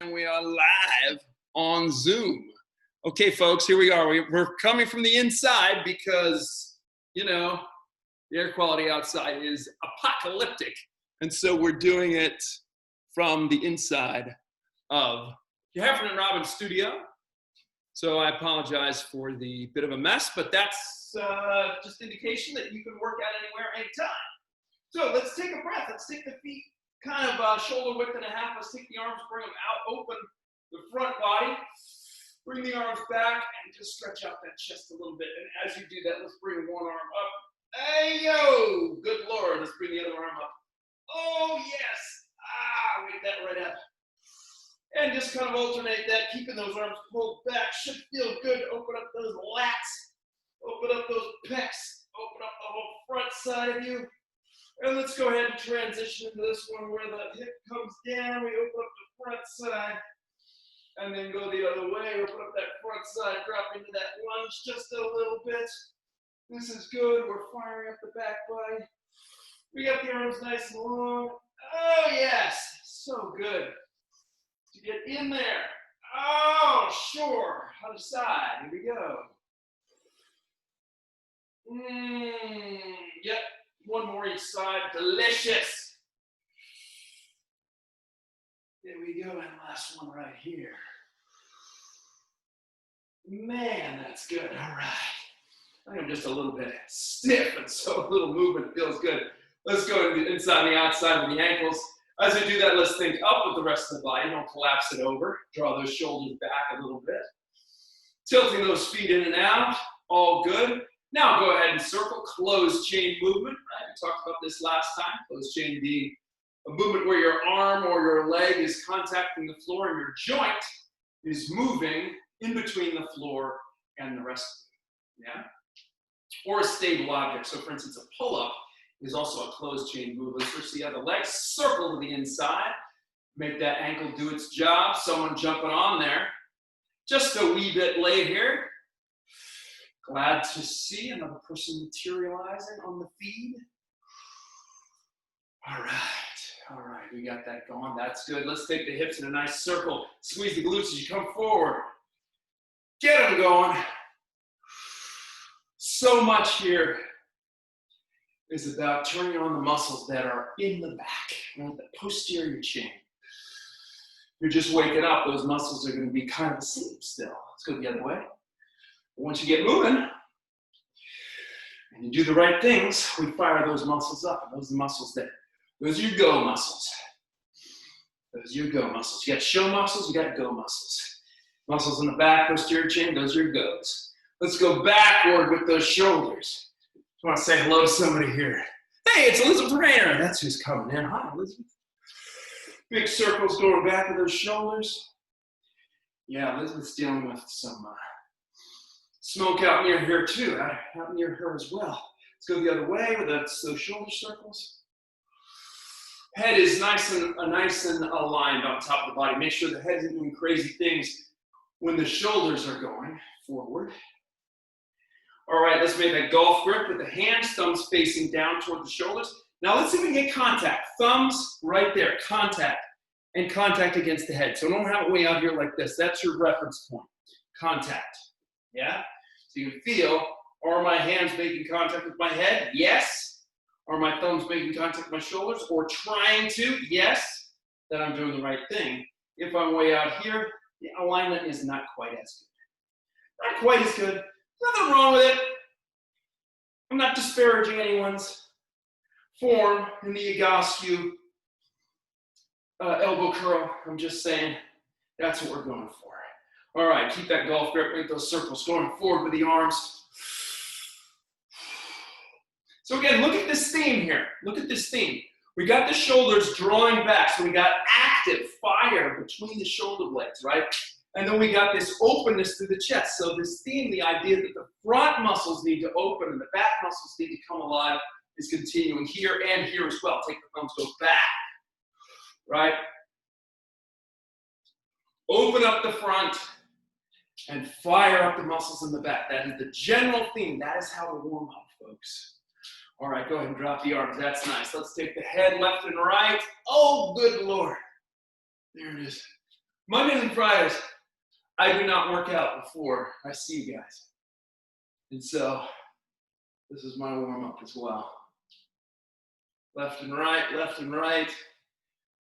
And we are live on Zoom. Okay, folks, here we are. We're coming from the inside because, you know, the air quality outside is apocalyptic. And so we're doing it from the inside of the Heffernan and Robbins studio. So I apologize for the bit of a mess, but that's just indication that you can work out anywhere, anytime. So let's take a breath. Let's take the feet kind of shoulder width and a half. Let's take the arms, bring them out, open the front body, bring the arms back, and just stretch out that chest a little bit. And as you do that, let's bring one arm up. Hey, yo! Good Lord. Let's bring the other arm up. Oh, yes! Wake that right up. And just kind of alternate that, keeping those arms pulled back. Should feel good. Open up those lats. Open up those pecs. Open up the whole front side of you. And let's go ahead and transition into this one where the hip comes down. We open up the front side. And then go the other way. Open up that front side. Drop into that lunge just a little bit. This is good. We're firing up the back body. We got the arms nice and long. Oh, yes. So good. To get in there. Oh, sure. Other side. Here we go. Yep. One more each side. Delicious. There we go. And last one right here. Man, that's good. All right. I am just a little bit stiff, and so a little movement feels good. Let's go inside and the outside of the ankles. As we do that, let's think up with the rest of the body. Don't collapse it over. Draw those shoulders back a little bit. Tilting those feet in and out. All good. Now go ahead and circle. Closed chain movement. Right? We talked about this last time. Closed chain being a movement where your arm or your leg is contacting the floor and your joint is moving in between the floor and the rest of it. Yeah? Or a stable object. So for instance, a pull-up is also a closed chain move. Let's first see how the legs circle to the inside. Make that ankle do its job. Someone jumping on there. Just a wee bit late here. Glad to see another person materializing on the feed. All right, we got that going. That's good. Let's take the hips in a nice circle. Squeeze the glutes as you come forward. Get them going. So much here is about turning on the muscles that are in the back, right? The posterior chain. You're just waking up, those muscles are going to be kind of asleep still. Let's go the other way. Once you get moving and you do the right things, we fire those muscles up. And those are the muscles those are your go muscles. Those are your go muscles. You got show muscles, you got go muscles. Muscles in the back, posterior chain, those are your goes. Let's go backward with those shoulders. I want to say hello to somebody here. Hey, it's Elizabeth Rayner. That's who's coming in. Hi, Elizabeth. Big circles going back with those shoulders. Yeah, Elizabeth's dealing with some smoke out near here too. Out near her as well. Let's go the other way with those shoulder circles. Head is nice and aligned on top of the body. Make sure the head isn't doing crazy things when the shoulders are going forward. All right, let's make that golf grip with the hands, thumbs facing down toward the shoulders. Now let's see if we can get contact. Thumbs right there, contact, and contact against the head. So don't have it way out here like this. That's your reference point, contact, yeah? So you can feel, are my hands making contact with my head? Yes. Are my thumbs making contact with my shoulders? Or trying to? Yes. Then I'm doing the right thing. If I'm way out here, the alignment is not quite as good. Not quite as good. Nothing wrong with it. I'm not disparaging anyone's form in the Egoscue elbow curl. I'm just saying that's what we're going for. All right, keep that golf grip, make those circles going forward with the arms. So again, look at this theme here. Look at this theme. We got the shoulders drawing back, so we got active fire between the shoulder blades, right? And then we got this openness through the chest. So this theme, the idea that the front muscles need to open and the back muscles need to come alive is continuing here and here as well. Take the thumbs, go back, right? Open up the front and fire up the muscles in the back. That is the general theme. That is how we warm up, folks. All right, go ahead and drop the arms. That's nice. Let's take the head left and right. Oh, good Lord. There it is. Mondays and Fridays, I do not work out before I see you guys. And so this is my warm-up as well. Left and right, left and right.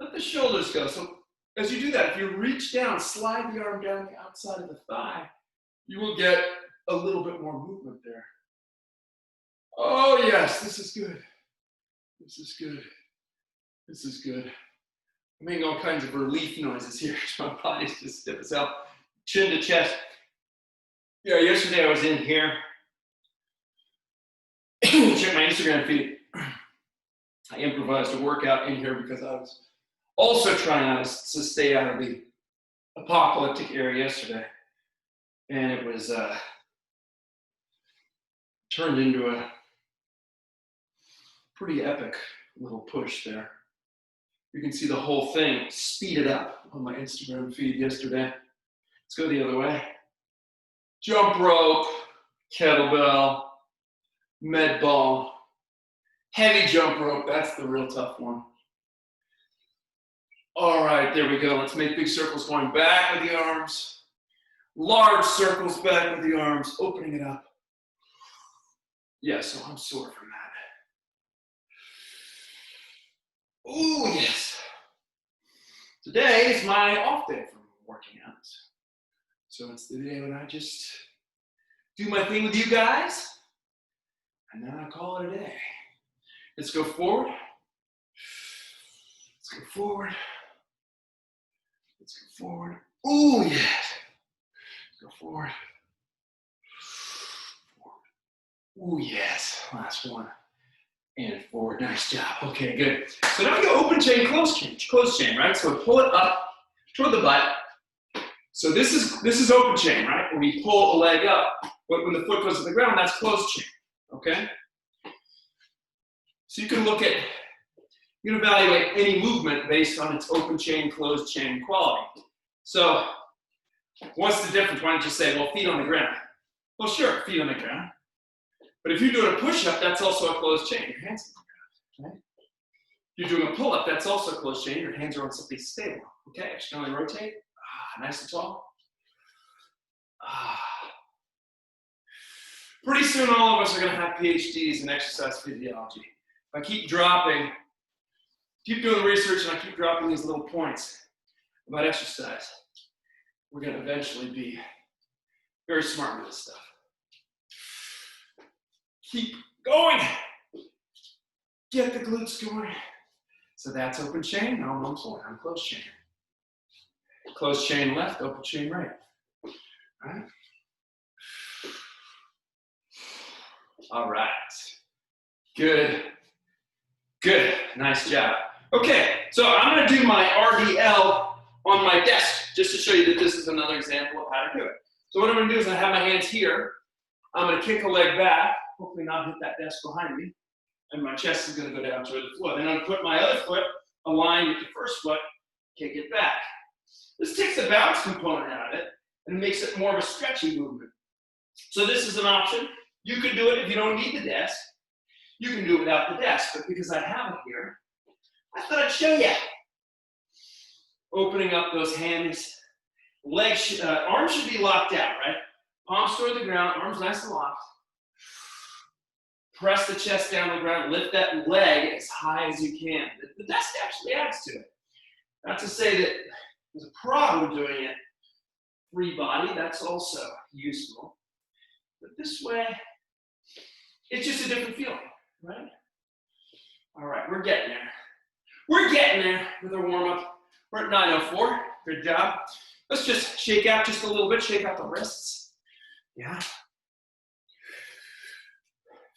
Let the shoulders go. So as you do that, if you reach down, slide the arm down the outside of the thigh, you will get a little bit more movement there. Oh yes, this is good. This is good. This is good. I'm making all kinds of relief noises here. My body's just stiff as hell. Chin to chest. Yeah, yesterday I was in here. Check my Instagram feed. I improvised a workout in here because I was also trying to stay out of the apocalyptic area yesterday. And it was turned into a pretty epic little push there. You can see the whole thing speeded up on my Instagram feed yesterday. Let's go the other way. Jump rope, kettlebell, med ball, heavy jump rope. That's the real tough one. All right, there we go. Let's make big circles going back with the arms. Large circles back with the arms, opening it up. Yeah, so I'm sore from that. Ooh, yes. Today is my off day from working out. So it's the day when I just do my thing with you guys, and then I call it a day. Let's go forward. Let's go forward. Let's go forward. Ooh, yes. Let's go forward. Forward. Ooh, yes. Last one. And forward. Nice job. Okay, good. So now we go open chain, close chain, right? So pull it up toward the butt. So this is open chain, right? When we pull a leg up, but when the foot goes to the ground, that's closed chain. Okay? So you can evaluate any movement based on its open chain, closed chain quality. So what's the difference? Why don't you say, well, feet on the ground? Well, sure, feet on the ground. But if you're doing a push-up, that's also a closed chain. Your hands on the ground, right? If you're doing a pull-up, that's also a closed chain. Your hands are on something stable. Okay, externally rotate. Nice and tall. Pretty soon, all of us are going to have PhDs in exercise physiology. If I keep dropping, keep doing the research, and I keep dropping these little points about exercise, we're going to eventually be very smart with this stuff. Keep going. Get the glutes going. So that's open chain. Now I'm pulling. I'm closed chain. Closed chain left, open chain right. All right. All right. Good. Good. Nice job. Okay, so I'm going to do my RDL on my desk just to show you that this is another example of how to do it. So what I'm going to do is I have my hands here. I'm going to kick a leg back, hopefully not hit that desk behind me, and my chest is going to go down toward the floor. Then I'm going to put my other foot aligned with the first foot, kick it back. This takes the bounce component out of it and makes it more of a stretchy movement. So this is an option. You could do it if you don't need the desk. You can do it without the desk, but because I have it here, I thought I'd show you. Opening up those hands, legs, arms should be locked out, right? Palms toward the ground, arms nice and locked. Press the chest down the ground, lift that leg as high as you can. The desk actually adds to it. Not to say that there's a problem doing it free body, that's also useful. But this way, it's just a different feeling, right? All right, we're getting there. We're getting there with our warm-up. We're at 9:04, good job. Let's just shake out just a little bit, shake out the wrists. Yeah.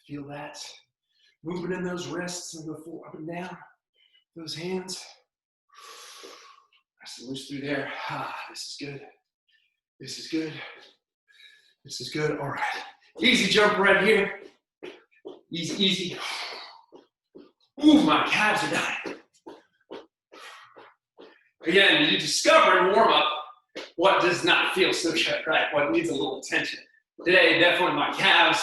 Feel that movement in those wrists and go forward, up and down. Those hands. Nice and loose through there. This is good. This is good. This is good. All right. Easy jump right here. Easy, easy. Ooh, my calves are dying. Again, you discover in warm-up what does not feel so good, right? What needs a little attention. Today, definitely my calves,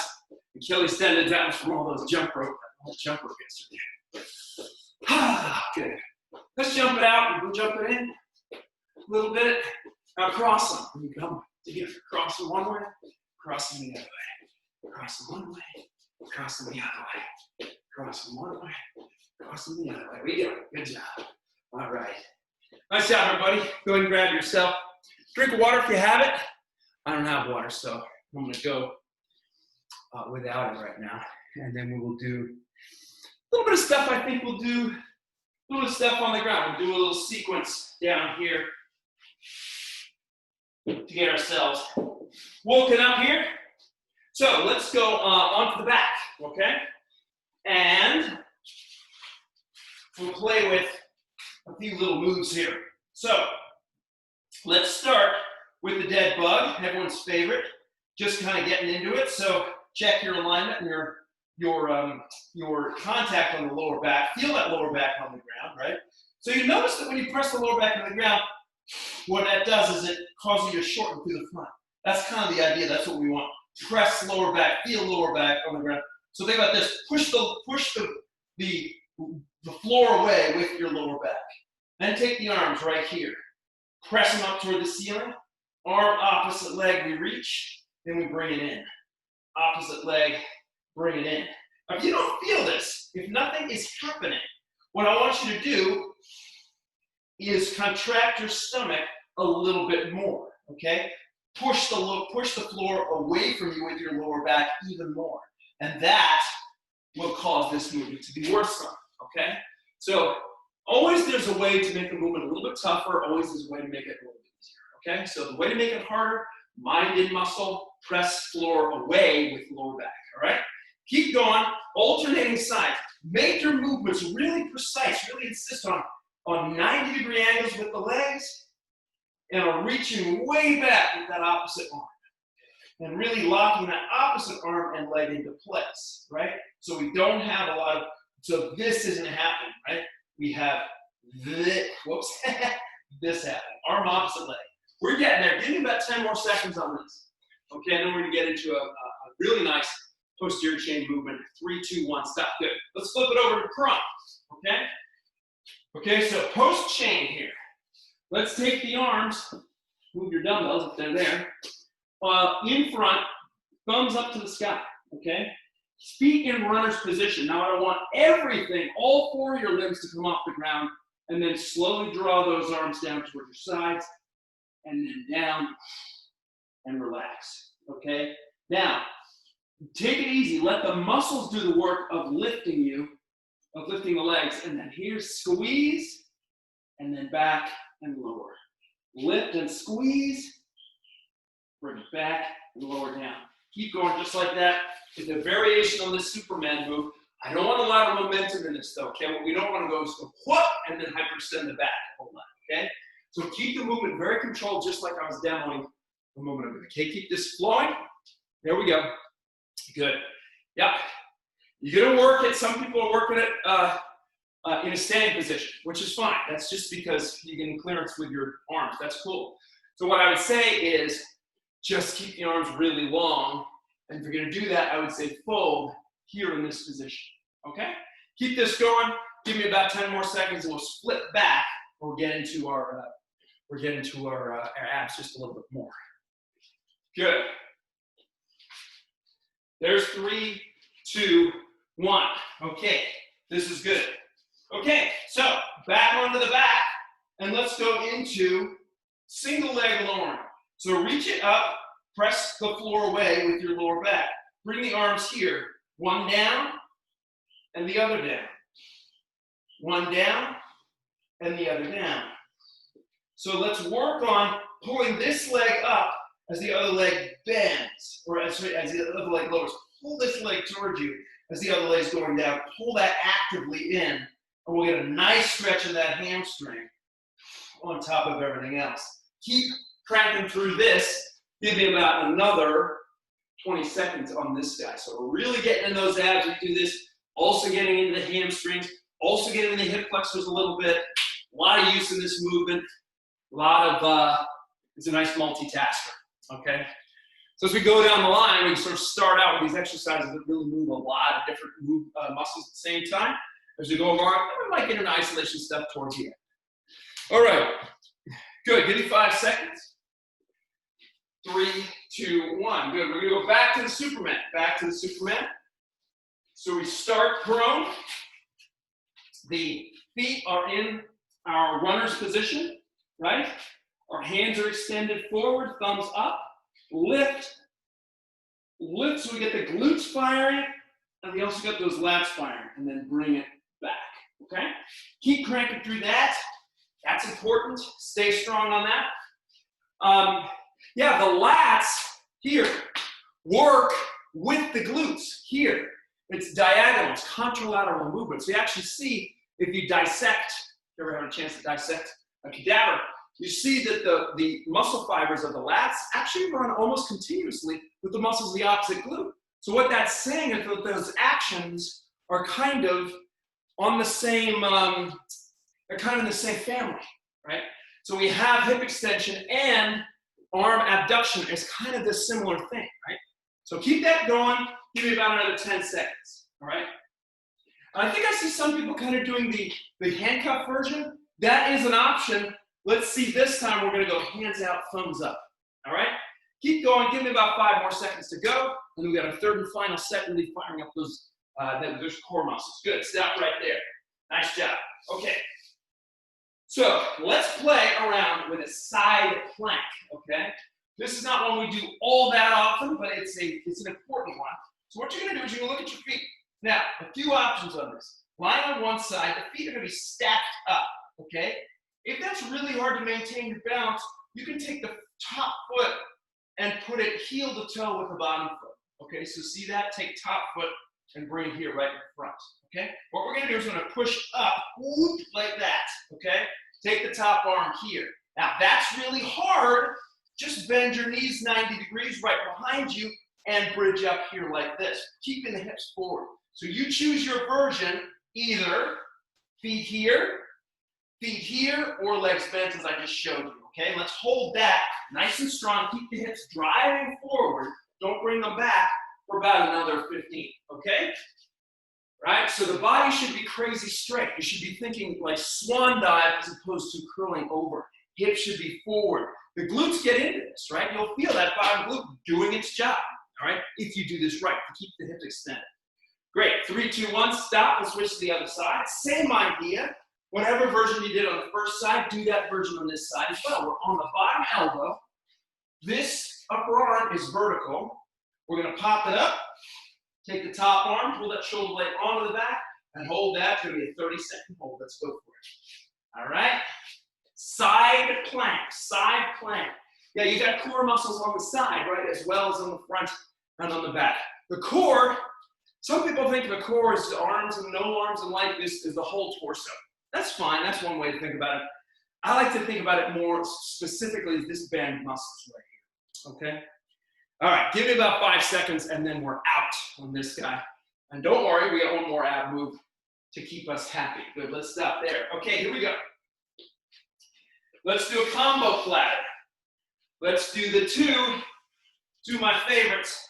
Achilles tendons from all those jump rope yesterday. Good. Let's jump it out and we'll jump it in a little bit. Now cross them. When you come together, cross them one way, cross them the other way. Cross them one way, cross them the other way. Cross them one way, cross them the other way. We go. Good job. All right. Nice job, everybody. Go ahead and grab yourself. Drink water if you have it. I don't have water, so I'm going to go without it right now. And then we will do a little bit of stuff. I think we'll do a little stuff on the ground. We'll do a little sequence down here to get ourselves woken up here. So let's go onto the back, okay? And we'll play with a few little moves here. So let's start with the dead bug, everyone's favorite. Just kind of getting into it. So check your alignment and your contact on the lower back. Feel that lower back on the ground, right? So you notice that when you press the lower back on the ground, what that does is it causes you to shorten through the front. That's kind of the idea. That's what we want. Press lower back, feel lower back on the ground. So think about this. Push the floor away with your lower back. Then take the arms right here. Press them up toward the ceiling. Arm opposite leg, we reach. Then we bring it in. Opposite leg, bring it in. Now, if you don't feel this, if nothing is happening, what I want you to do is contract your stomach a little bit more, okay? Push the floor away from you with your lower back even more. And that will cause this movement to be worse done, okay? So always there's a way to make the movement a little bit tougher. Always there's a way to make it a little bit easier, okay? So the way to make it harder, mind in muscle, press floor away with lower back, all right? Keep going, alternating sides. Make your movements really precise. Really insist on 90-degree angles with the legs and are reaching way back with that opposite arm. And really locking that opposite arm and leg into place, right? So we don't have a lot of, so this isn't happening, right? We have this, whoops, this happening. Arm opposite leg. We're getting there. Give me about 10 more seconds on this. Okay, and then we're gonna get into a really nice posterior chain movement. 3, 2, 1, stop. Good. Let's flip it over to prone, okay? Okay, so post chain here. Let's take the arms, move your dumbbells if they're there, in front, thumbs up to the sky, okay? Feet in runner's position. Now I want everything, all 4 of your limbs to come off the ground, and then slowly draw those arms down toward your sides, and then down, and relax, okay? Now, take it easy. Let the muscles do the work of lifting you, of lifting the legs, and then here, squeeze, and then back and lower. Lift and squeeze, bring it back and lower down. Keep going just like that. It's a variation on this Superman move. I don't want a lot of momentum in this though, okay? What we don't want to go is go whoop and then hyperextend the back a whole lot, okay? So keep the movement very controlled, just like I was demoing a moment ago. Okay, keep this flowing. There we go. Good. Yep. You're gonna work it. Some people are working it in a standing position, which is fine. That's just because you're getting clearance with your arms. That's cool. So what I would say is just keep the arms really long. And if you're gonna do that, I would say fold here in this position, okay? Keep this going. Give me about 10 more seconds and we'll split back. We'll get into our abs just a little bit more. Good. There's 3, 2, 1. Okay, this is good. Okay, so back onto the back, and let's go into single leg lowering. So reach it up, press the floor away with your lower back. Bring the arms here, one down and the other down. One down and the other down. So let's work on pulling this leg up as the other leg bends, or as the other leg lowers. Pull this leg towards you as the other leg's going down. Pull that actively in, and we'll get a nice stretch of that hamstring on top of everything else. Keep cranking through this. Give me about another 20 seconds on this guy. So we're really getting in those abs. We do this, also getting into the hamstrings, also getting into the hip flexors a little bit. A lot of use in this movement. A lot of, it's a nice multitasker, okay? So as we go down the line, we sort of start out with these exercises that really move a lot of different muscles at the same time. As we go along, we might get an isolation step towards the end. All right, good, give me 5 seconds. 3, 2, 1. Good. We're going to go back to the Superman. Back to the Superman. So we start prone. The feet are in our runner's position, right? Our hands are extended forward, thumbs up. Lift. Lift so we get the glutes firing, and we also get those lats firing, and then bring it back, okay? Keep cranking through that. That's important. Stay strong on that. Yeah, the lats here work with the glutes here. It's diagonal, it's contralateral movement. So you actually see, if you dissect, if you ever had a chance to dissect a cadaver, you see that the muscle fibers of the lats actually run almost continuously with the muscles of the opposite glute. So what that's saying is that those actions are kind of on the same, they're kind of in the same family, right? So we have hip extension and arm abduction is kind of this similar thing, right? So keep that going. Give me about another 10 seconds, all right? I think I see some people kind of doing the handcuff version. That is an option. Let's see, this time we're gonna go hands out, thumbs up, all right? Keep going, give me about 5 more seconds to go, and then we got a third and final set, really firing up those core muscles. Good, stop right there. Nice job, okay. So let's play around with a side plank, okay? This is not one we do all that often, but it's an important one. So what you're gonna do is you're gonna look at your feet. Now, a few options on this. Lying on one side, the feet are gonna be stacked up, okay? If that's really hard to maintain your balance, you can take the top foot and put it heel to toe with the bottom foot, okay? So see that? Take top foot and bring it here right in front, okay? What we're gonna do is we're gonna push up, whoop, like that, okay? Take the top arm here. Now, that's really hard. Just bend your knees 90 degrees right behind you and bridge up here like this, keeping the hips forward. So you choose your version, either feet here, or legs bent as I just showed you, okay? Let's hold that nice and strong. Keep the hips driving forward. Don't bring them back for about another 15, okay? Right? So the body should be crazy straight. You should be thinking like swan dive as opposed to curling over. Hips should be forward. The glutes get into this, right? You'll feel that bottom glute doing its job, all right? If you do this right, to keep the hips extended. Great, 3, 2, 1, stop, and switch to the other side. Same idea. Whatever version you did on the first side, do that version on this side as well. We're on the bottom elbow. This upper arm is vertical. We're gonna pop it up, take the top arm, pull that shoulder blade onto the back, and hold that. It's gonna be a 30-second hold. Let's go for it. All right? Side plank, side plank. Yeah, you got core muscles on the side, right, as well as on the front and on the back. The core, some people think of a core as the arms and no arms, and like this is the whole torso. That's fine, that's one way to think about it. I like to think about it more specifically as this band muscles right here, okay? All right, give me about 5 seconds and then we're out on this guy. And don't worry, we got one more ab move to keep us happy. Good, let's stop there. Okay, here we go. Let's do a combo platter. Let's do the two of my favorites.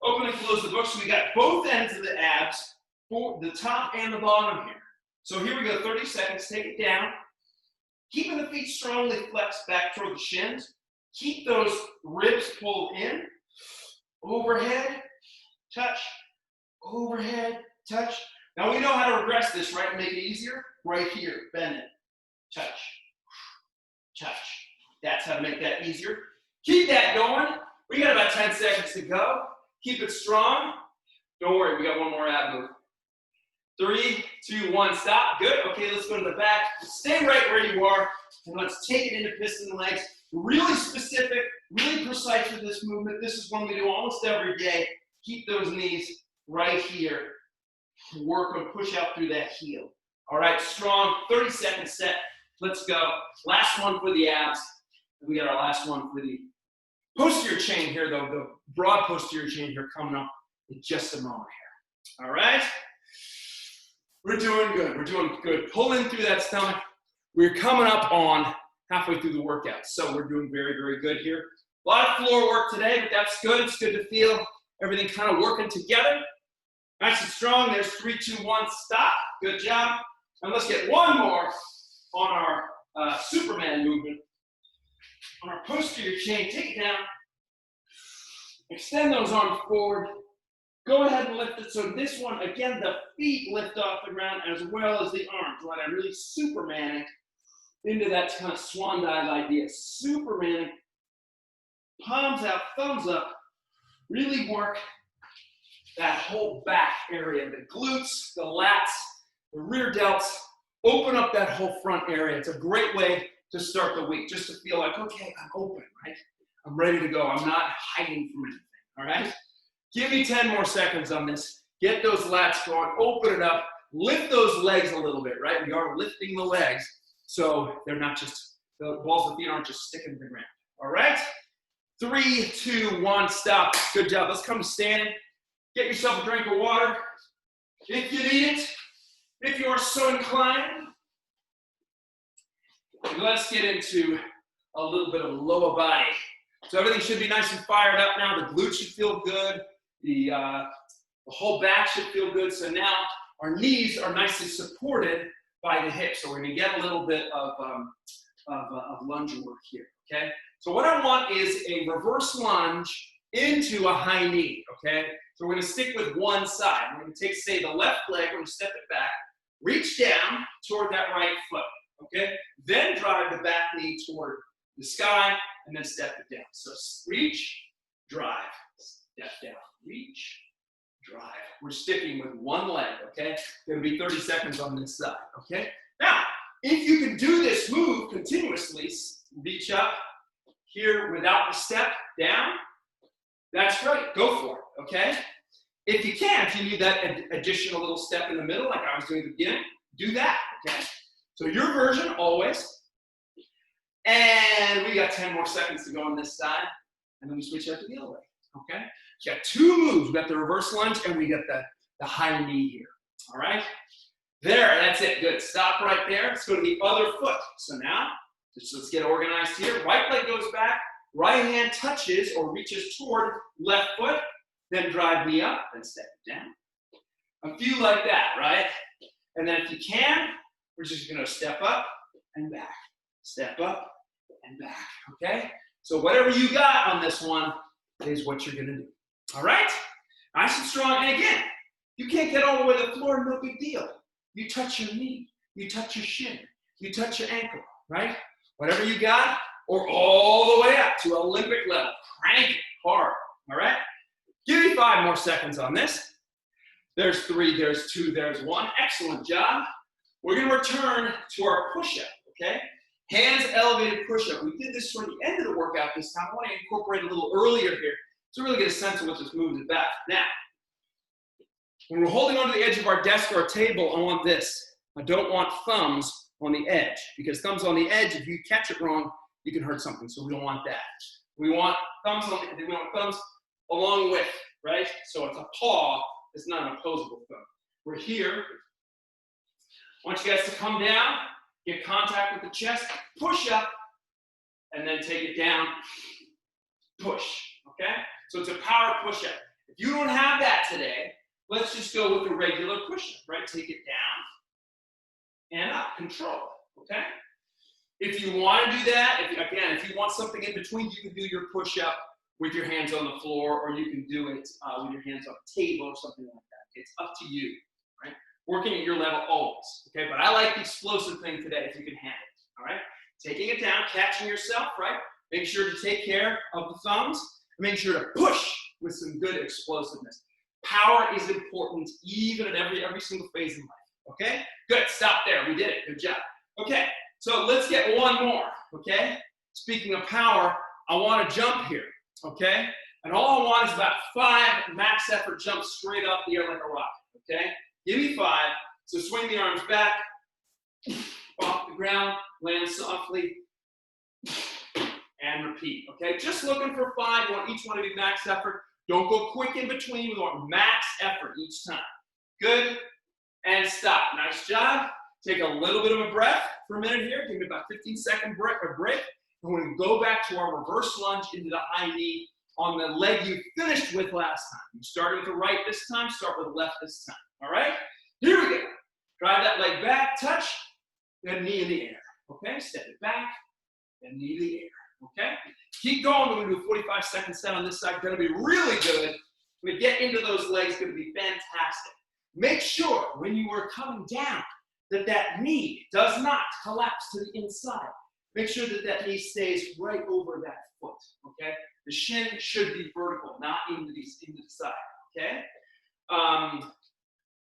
Open and close the book. So we got both ends of the abs, the top and the bottom here. So here we go, 30 seconds, take it down. Keeping the feet strongly flexed back toward the shins. Keep those ribs pulled in. Overhead, touch, overhead, touch. Now we know how to regress this, right? And make it easier. Right here, bend it, touch, touch. That's how to make that easier. Keep that going. We got about 10 seconds to go. Keep it strong. Don't worry, we got one more ab move. 3, 2, 1, stop. Good. Okay, let's go to the back. Stay right where you are, and let's take it into piston legs. Really specific, really precise with this movement. This is one we do almost every day. Keep those knees right here. Work and push out through that heel. All right, strong, 30-second set. Let's go. Last one for the abs. We got our last one for the posterior chain here, though. The broad posterior chain here coming up in just a moment here. All right? We're doing good. We're doing good. Pull in through that stomach. We're coming up on halfway through the workout, so we're doing very, very good here. A lot of floor work today, but that's good. It's good to feel everything kind of working together. Nice and strong. There's 3, 2, 1, stop. Good job. And let's get one more on our Superman movement. On our posterior chain, take it down. Extend those arms forward. Go ahead and lift it. So this one, again, the feet lift off the ground as well as the arms, right? I'm really Supermaning into that kind of swan dive idea. Supermaning, palms out, thumbs up. Really work that whole back area, the glutes, the lats, the rear delts. Open up that whole front area. It's a great way to start the week, just to feel like, okay, I'm open, right? I'm ready to go. I'm not hiding from anything, all right? Give me 10 more seconds on this. Get those lats going, open it up, lift those legs a little bit, right? We are lifting the legs so they're not just, the balls of the feet aren't just sticking to the ground, all right? 3, 2, 1, stop. Good job. Let's come to standing. Get yourself a drink of water if you need it, if you are so inclined. Let's get into a little bit of lower body. So everything should be nice and fired up now. The glutes should feel good. The whole back should feel good. So now our knees are nicely supported by the hips. So we're going to get a little bit of lunge work here, okay? So what I want is a reverse lunge into a high knee, okay? So we're going to stick with one side. We're going to take, say, the left leg. We're going to step it back, reach down toward that right foot, okay? Then drive the back knee toward the sky, and then step it down. So reach, drive, step down, reach, drive. We're sticking with one leg, okay? Gonna be 30 seconds on this side, okay? Now, if you can do this move continuously, reach up here without the step down, that's great, go for it, okay? If you can't, if you need that additional little step in the middle, like I was doing at the beginning, do that, okay? So your version, always. And we got 10 more seconds to go on this side, and then we switch out to the other way, okay? So you got two moves. We got the reverse lunge, and we got the high knee here, all right? There, that's it, good. Stop right there. Let's go to the other foot. So now, let's get organized here. Right leg goes back, right hand touches or reaches toward left foot, then drive knee up, then step it down. A few like that, right? And then if you can, we're just gonna step up and back. Step up and back, okay? So whatever you got on this one is what you're gonna do, all right? Nice and strong, and again, you can't get all the way to the floor, no big deal. You touch your knee, you touch your shin, you touch your ankle, right? Whatever you got, or all the way up to Olympic level. Crank it hard, all right? Give me 5 more seconds on this. There's 3, there's 2, there's 1. Excellent job. We're gonna return to our push-up, okay? Hands elevated push-up. We did this toward the end of the workout this time. I want to incorporate a little earlier here to really get a sense of what this move is about. Now, when we're holding onto the edge of our desk or a table, I want this. I don't want thumbs on the edge, because thumbs on the edge, if you catch it wrong, you can hurt something. So we don't want that. We want thumbs along with, right? So it's a paw. It's not an opposable thumb. We're here. I want you guys to come down. Get contact with the chest, push up, and then take it down, push, okay? So it's a power push-up. If you don't have that today, let's just go with a regular push-up, right? Take it down and up, control, okay? If you want to do that, if you want something in between, you can do your push-up with your hands on the floor, or you can do it with your hands on the table or something like that. It's up to you, right? Working at your level always, okay? But I like the explosive thing today if you can handle it, all right? Taking it down, catching yourself, right? Make sure to take care of the thumbs. Make sure to push with some good explosiveness. Power is important even at every single phase in life, okay? Good, stop there, we did it, good job. Okay, so let's get one more, okay? Speaking of power, I want to jump here, okay? And all I want is about 5 max effort jumps straight up the air like a rocket, okay? Give me 5. So swing the arms back, off the ground, land softly, and repeat, okay? Just looking for 5. You want each one to be max effort. Don't go quick in between. We want max effort each time. Good, and stop. Nice job. Take a little bit of a breath for a minute here. Give me about 15-second break. And we're going to go back to our reverse lunge into the high knee on the leg you finished with last time. You started with the right this time, start with the left this time. All right? Here we go. Drive that leg back, touch, then knee in the air. Okay? Step it back, then knee in the air. okay? Keep going. We're gonna do a 45-second set on this side. Gonna be really good. When we get into those legs, gonna be fantastic. Make sure when you are coming down that that knee does not collapse to the inside. Make sure that that knee stays right over that foot, okay? The shin should be vertical, not into the side, okay?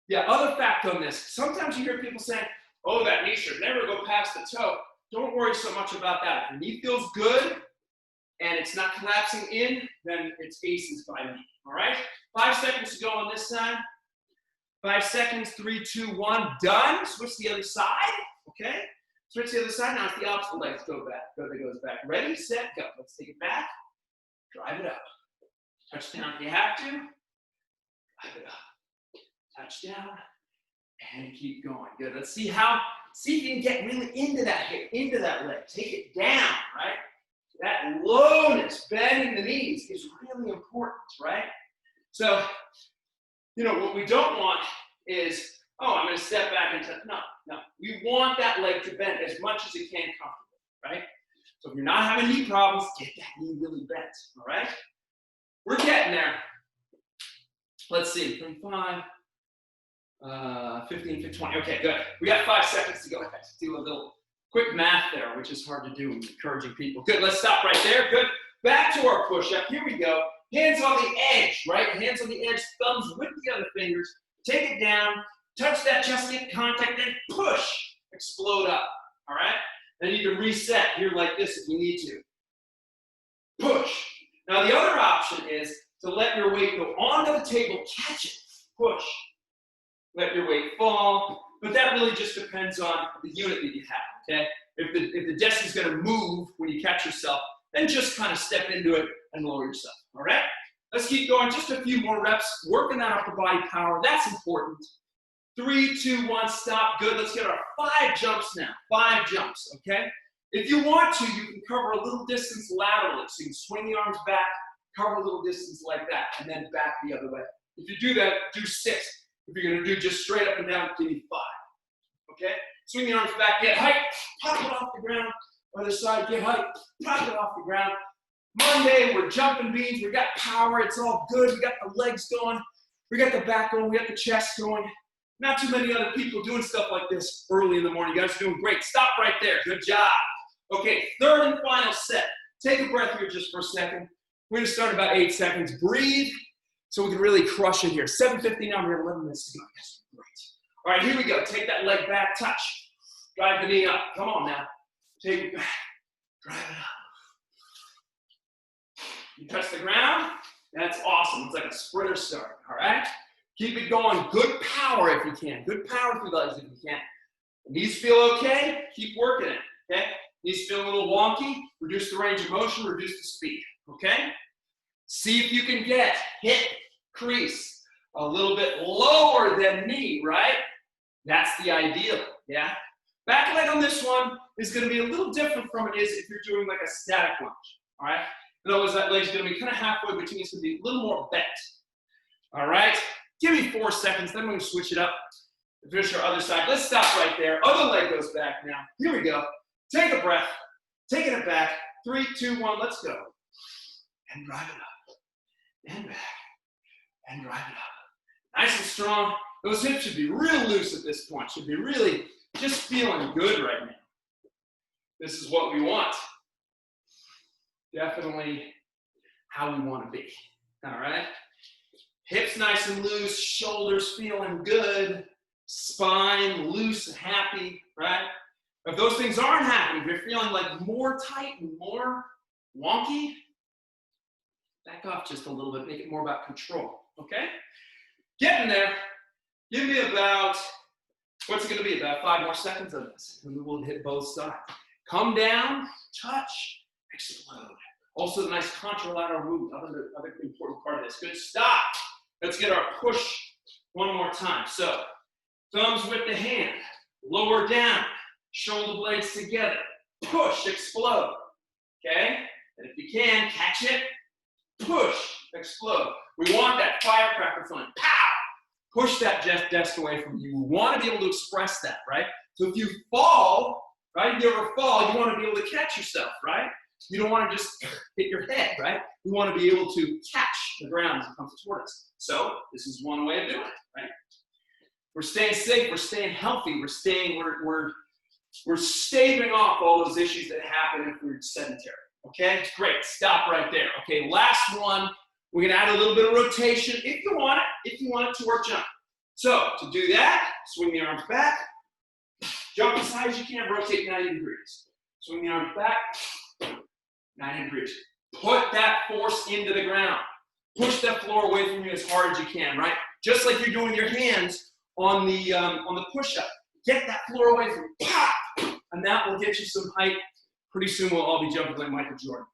Yeah, other fact on this. Sometimes you hear people saying, oh, that knee should never go past the toe. Don't worry so much about that. If the knee feels good and it's not collapsing in, then it's aces by me, all right? 5 seconds to go on this side. 5 seconds, 3, 2, 1, done. Switch the other side, okay? Switch the other side. Now it's the opposite legs go back. It goes back. Ready, set, go. Let's take it back. Drive it up. Touchdown if you have to. Drive it up. Touchdown. And keep going. Good. Let's see if you can get really into that hip, into that leg. Take it down, right? That lowness, bending the knees is really important, right? So, you know, what we don't want is, oh, I'm going to step back and touch. No. We want that leg to bend as much as it can comfortably, right? So if you're not having knee problems, get that knee really bent, all right? We're getting there. Let's see, 25, 15, 20. Okay, good. We got 5 seconds to go. Let's do a little quick math there, which is hard to do when encouraging people. Good, let's stop right there. Good. Back to our push-up. Here we go. Hands on the edge, right? Hands on the edge, thumbs with the other fingers. Take it down. Touch that chest, get contact, then push. Explode up, all right? Then you can reset here like this if you need to. Push. Now the other option is to let your weight go onto the table, catch it, push. Let your weight fall, but that really just depends on the unit that you have, okay? If the desk is gonna move when you catch yourself, then just kind of step into it and lower yourself, all right? Let's keep going, just a few more reps, working that upper body power, that's important. 3, 2, 1, stop, good. Let's get our 5 jumps now, 5 jumps, okay? If you want to, you can cover a little distance laterally, so you can swing the arms back, cover a little distance like that, and then back the other way. If you do that, do 6. If you're gonna do just straight up and down, give me 5, okay? Swing the arms back, get height, pop it off the ground. Other side, get height, pop it off the ground. Monday, we're jumping beans, we got power, it's all good. We got the legs going, we got the back going, we got the chest going. Not too many other people doing stuff like this early in the morning. You guys are doing great. Stop right there. Good job. Okay, 3rd and final set. Take a breath here just for a second. We're going to start about 8 seconds. Breathe so we can really crush it here. 7:50 now. We have 11 minutes to go. Yes, great. All right, here we go. Take that leg back. Touch. Drive the knee up. Come on now. Take it back. Drive it up. You touch the ground. That's awesome. It's like a sprinter start. All right? Keep it going. Good power if you can. Good power through the legs if you can. Knees feel okay? Keep working it. Okay? Knees feel a little wonky? Reduce the range of motion, reduce the speed. Okay? See if you can get hip crease a little bit lower than knee, right? That's the ideal. Yeah? Back leg on this one is going to be a little different from it is if you're doing like a static lunge. All right? In other words, that leg's going to be kind of halfway between. It's going to be a little more bent. All right? Give me 4 seconds, then we're going to switch it up. Finish our other side. Let's stop right there. Other leg goes back now. Here we go. Take a breath. Taking it back. 3, 2, 1, let's go. And drive it up. And back. And drive it up. Nice and strong. Those hips should be real loose at this point. Should be really just feeling good right now. This is what we want. Definitely how we want to be. All right? Hips nice and loose, shoulders feeling good, spine loose and happy, right? If those things aren't happening, if you're feeling like more tight and more wonky, back off just a little bit, make it more about control, okay? Getting there. Give me about, what's it gonna be, about 5 more seconds of this, and we will hit both sides. Come down, touch, explode. Also the nice contralateral movement, other important part of this. Good, stop. Let's get our push one more time. So, thumbs with the hand, lower down, shoulder blades together, push, explode, okay? And if you can, catch it, push, explode. We want that firecracker feeling, pow! Push that desk away from you. We want to be able to express that, right? So if you fall, right, if you ever fall, you want to be able to catch yourself, right? You don't want to just hit your head, right? We want to be able to catch the ground as it comes toward us. So this is one way of doing it, right? We're staying safe, we're staying healthy, we're staving off all those issues that happen if we're sedentary. Okay, great, stop right there. Okay, last one, we're gonna add a little bit of rotation if you want it to work jump. So to do that, swing the arms back, jump as high as you can, rotate 90 degrees. Swing the arms back, 90 degrees. Put that force into the ground. Push that floor away from you as hard as you can, right? Just like you're doing your hands on the push-up. Get that floor away from you, pop, and that will get you some height. Pretty soon we'll all be jumping like Michael Jordan.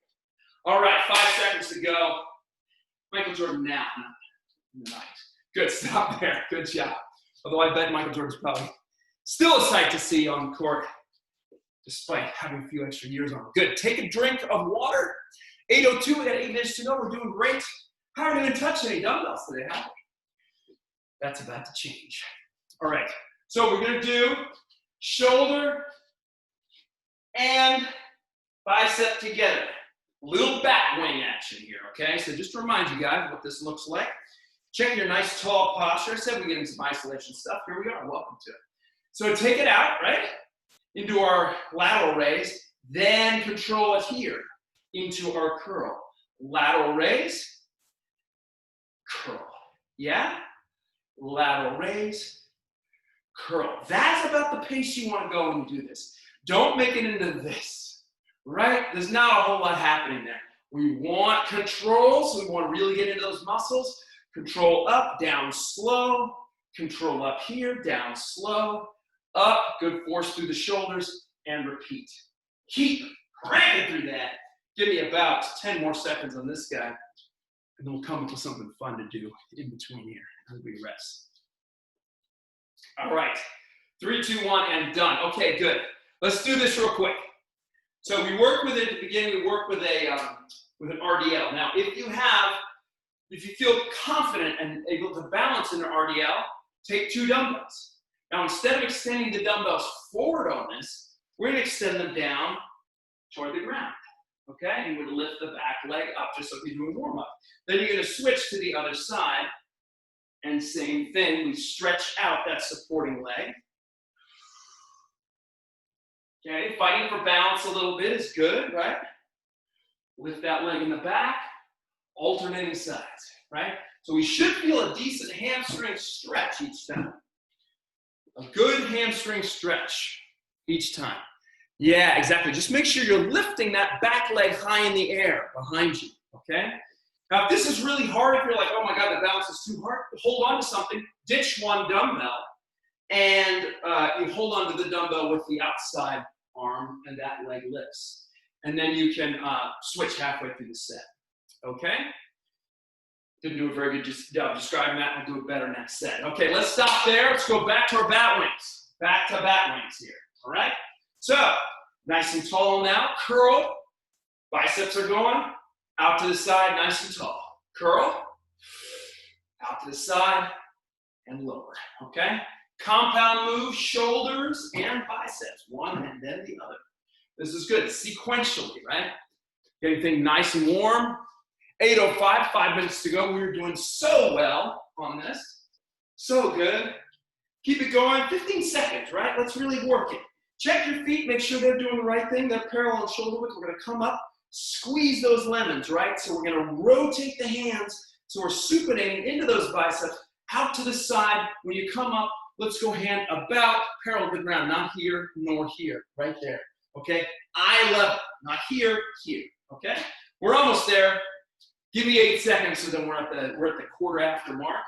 All right, 5 seconds to go. Michael Jordan now, not in the night. Good, stop there, good job. Although I bet Michael Jordan's probably still a sight to see on the court, despite having a few extra years on. Good, take a drink of water. 8:02, we got 8 minutes to go, we're doing great. Haven't even touched any dumbbells today, have we? That's about to change. All right, so we're gonna do shoulder and bicep together. Little back wing action here, okay? So just to remind you guys what this looks like. Check your nice tall posture. I said we get into some isolation stuff. Here we are, welcome to it. So take it out, right? Into our lateral raise, then control it here into our curl. Lateral raise, curl. Yeah? Lateral raise, curl. That's about the pace you want to go when you do this. Don't make it into this, right? There's not a whole lot happening there. We want control, so we want to really get into those muscles. Control up, down slow. Control up here, down slow. Up, good force through the shoulders, and repeat. Keep cranking through that. Give me about 10 more seconds on this guy, and then we'll come up with something fun to do in between here as we rest. All right, 3, 2, 1, and done. Okay, good. Let's do this real quick. So we work with it at the beginning. We work with an RDL. Now, if you feel confident and able to balance in an RDL, take 2 dumbbells. Now, instead of extending the dumbbells forward on this, we're going to extend them down toward the ground. Okay? You would lift the back leg up just like you're doing warm-up. Then you're going to switch to the other side, and same thing. We stretch out that supporting leg. Okay, fighting for balance a little bit is good, right? Lift that leg in the back, alternating sides, right? So we should feel a decent hamstring stretch each time. A good hamstring stretch each time. Yeah, exactly. Just make sure you're lifting that back leg high in the air behind you, okay? Now, if this is really hard, if you're like, oh my God, the balance is too hard, hold on to something, ditch one dumbbell, and you hold on to the dumbbell with the outside arm, and that leg lifts. And then you can switch halfway through the set, okay? Didn't do a very good job describing that. I'll do it better next set. Okay, let's stop there. Let's go back to our bat wings. Back to bat wings here, all right? So, nice and tall now. Curl. Biceps are going out to the side, nice and tall. Curl. Out to the side and lower, okay? Compound move, shoulders and biceps, one and then the other. This is good, sequentially, right? Getting things nice and warm. 8:05, 5 minutes to go. We're doing so well on this. So good. Keep it going, 15 seconds, right? Let's really work it. Check your feet, make sure they're doing the right thing. They're parallel shoulder width. We're gonna come up, squeeze those lemons, right? So we're gonna rotate the hands. So we're supinating into those biceps, out to the side. When you come up, let's go hand about parallel to the ground, not here nor here, right there, okay? Eye level, not here, here, okay? We're almost there. Give me 8 seconds, so then we're at the quarter after mark.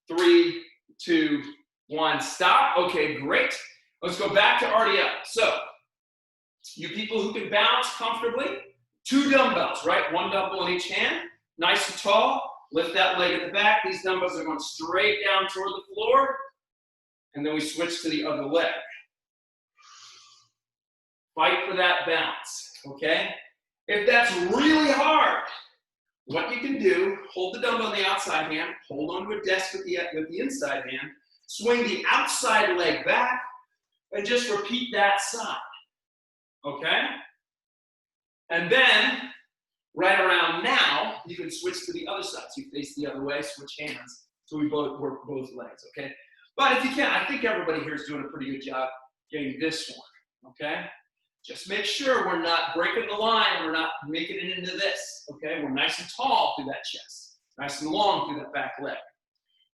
3, 2, 1, stop. Okay, great. Let's go back to RDL. So, you people who can balance comfortably, 2 dumbbells, right? 1 dumbbell in each hand, nice and tall. Lift that leg at the back. These dumbbells are going straight down toward the floor. And then we switch to the other leg. Fight for that balance, okay? If that's really hard, what you can do, hold the dumbbell in the outside hand, hold onto a desk with the inside hand, swing the outside leg back, and just repeat that side, okay? And then, right around now, you can switch to the other side. So you face the other way, switch hands. So we both work both legs, okay? But if you can, I think everybody here is doing a pretty good job getting this one, okay? Just make sure we're not breaking the line, we're not making it into this, okay? We're nice and tall through that chest, nice and long through that back leg.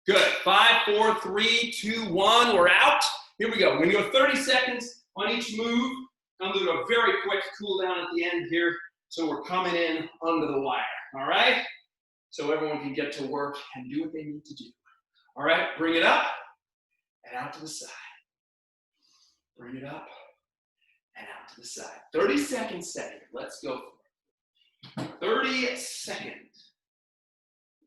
Good, 5, 4, 3, 2, 1, we're out. Here we go, we're gonna go 30 seconds on each move. I'm gonna do a very quick cool down at the end here, so we're coming in under the wire, all right? So everyone can get to work and do what they need to do. All right, bring it up and out to the side. Bring it up and out to the side. 30 seconds set here. Let's go for it. 30 seconds.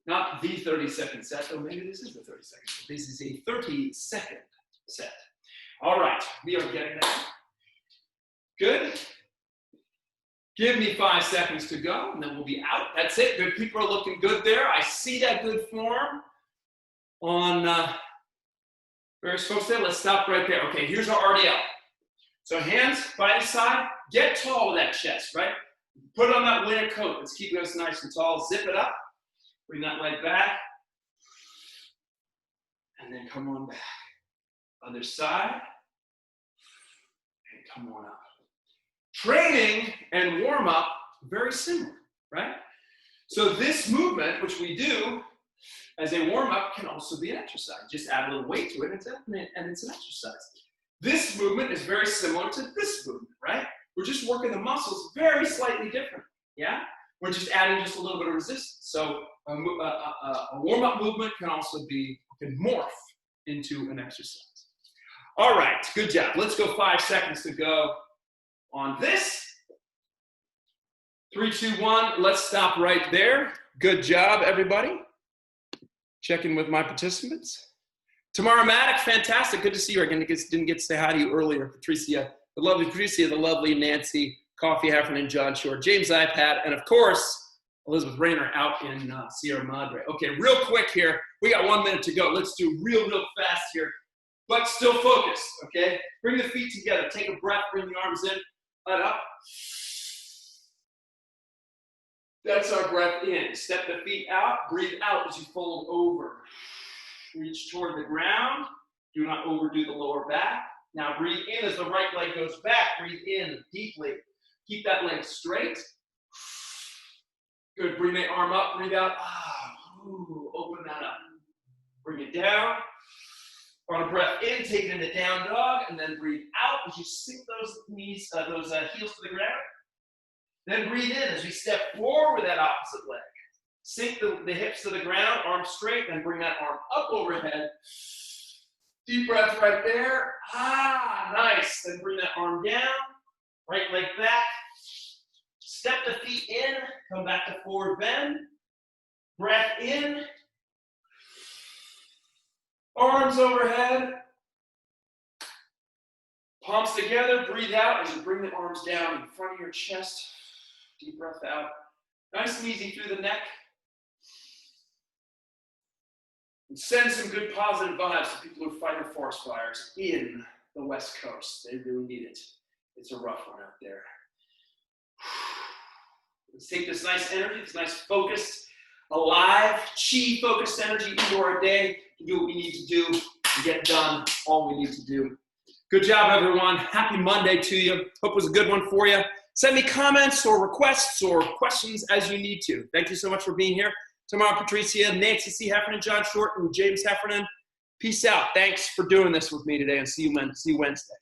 Not the 30-second set, though maybe this is the 30 seconds. This is a 30-second set. All right, we are getting there. Good. Give me 5 seconds to go, and then we'll be out. That's it. Good people are looking good there. I see that good form on various folks there. Let's stop right there. Okay, here's our RDL. So hands by the side. Get tall with that chest, right? Put on that winter coat. Let's keep us nice and tall. Zip it up. Bring that leg back. And then come on back. Other side. And come on up. Training and warm-up, very similar, right? So this movement, which we do as a warm-up, can also be an exercise. Just add a little weight to it, and it's an exercise. This movement is very similar to this movement, right? We're just working the muscles very slightly different, yeah? We're just adding just a little bit of resistance. So a warm-up movement can also can morph into an exercise. All right, good job. Let's go 5 seconds to go on this. 3, 2, 1, let's stop right there. Good job, everybody. Check in with my participants. Tamara Maddock, fantastic. Good to see you. I didn't get to say hi to you earlier. Patricia, the lovely Nancy, Coffee Heffernan, John Short, James iPad, and of course, Elizabeth Rayner out in Sierra Madre. Okay, real quick here. We got 1 minute to go. Let's do real fast here, but still focused, okay? Bring the feet together. Take a breath. Bring the arms in. Let up. That's our breath in. Step the feet out. Breathe out as you fold over. Reach toward the ground. Do not overdo the lower back. Now breathe in as the right leg goes back. Breathe in deeply. Keep that leg straight. Good. Bring the arm up. Breathe out. Open that up. Bring it down. On a breath in, take it into down dog, and then breathe out as you sink those knees, those heels to the ground. Then breathe in as we step forward with that opposite leg. Sink the hips to the ground, arms straight, then bring that arm up overhead. Deep breath right there. Nice. Then bring that arm down, right leg back. Step the feet in, come back to forward bend. Breath in. Arms overhead, palms together, breathe out as you bring the arms down in front of your chest. Deep breath out. Nice and easy through the neck. And send some good positive vibes to people who are fighting forest fires in the West Coast. They really need it. It's a rough one out there. Let's take this nice energy, this nice focused, alive, chi-focused energy into our day to do what we need to do and get done all we need to do. Good job, everyone. Happy Monday to you. Hope it was a good one for you. Send me comments or requests or questions as you need to. Thank you so much for being here. Tamara, Patricia, Nancy C. Heffernan, John Short, and James Heffernan. Peace out. Thanks for doing this with me today, and see you Wednesday.